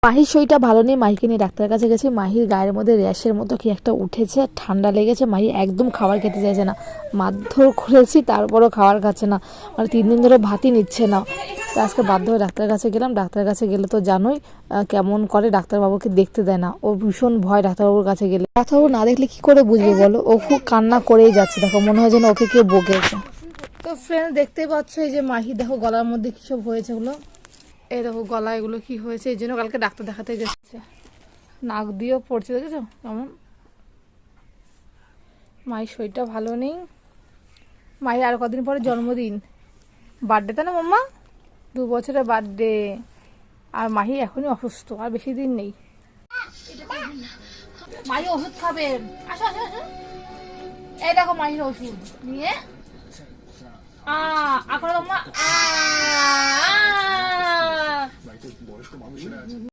মাহির শরীরটা ভালো নেই, মাহিকে নিয়ে ডাক্তারের কাছে গেছি। মাহির গায়ের মধ্যে র্যাশের মতো কি একটা উঠেছে, ঠান্ডা লেগেছে। মাহি একদম খাবার খেতে চাইছে না, মারধর করেছি তারপরও খাবার খাচ্ছে না, মানে 3 দিন ধরে ভাতই নিচ্ছে না। তো আজকে বাধ্য হয়ে ডাক্তারের কাছে গেলাম। ডাক্তারের কাছে গেলে তো জানোই কেমন করে, ডাক্তারবাবুকে দেখতে দেয় না, ও ভীষণ ভয় ডাক্তারবাবুর কাছে গেলে। ডাক্তারবাবু না দেখলে কি করে বুঝবে বলো, ও খুব কান্না করেই যাচ্ছে, দেখো মনে হয় যেন ওকে কেউ বকেছে। তো ফ্রেন্ড দেখতেই পাচ্ছ এই যে মাহি দেখো গলার মধ্যে কী সব হয়েছে ওগুলো, এই দেখো গলা এগুলো কি হয়েছে, এই জন্য কালকে ডাক্তার দেখাতে গেছে। নাক দিয়েও পড়ছে, দেখেছো কেমন। মায়ের শরীরটা ভালো নেই। মায়ের আর কদিন পরে জন্মদিন, বার্থডে তাই না মাম্মা, 2 বছরের বার্থডে। আর মাহি এখনই অসুস্থ, আর বেশি দিন নেই। মাহি ওষুধ খাবে, আসো আসো আসো, এই দেখো মাহির ওষুধ নিয়ে আ মাম্মা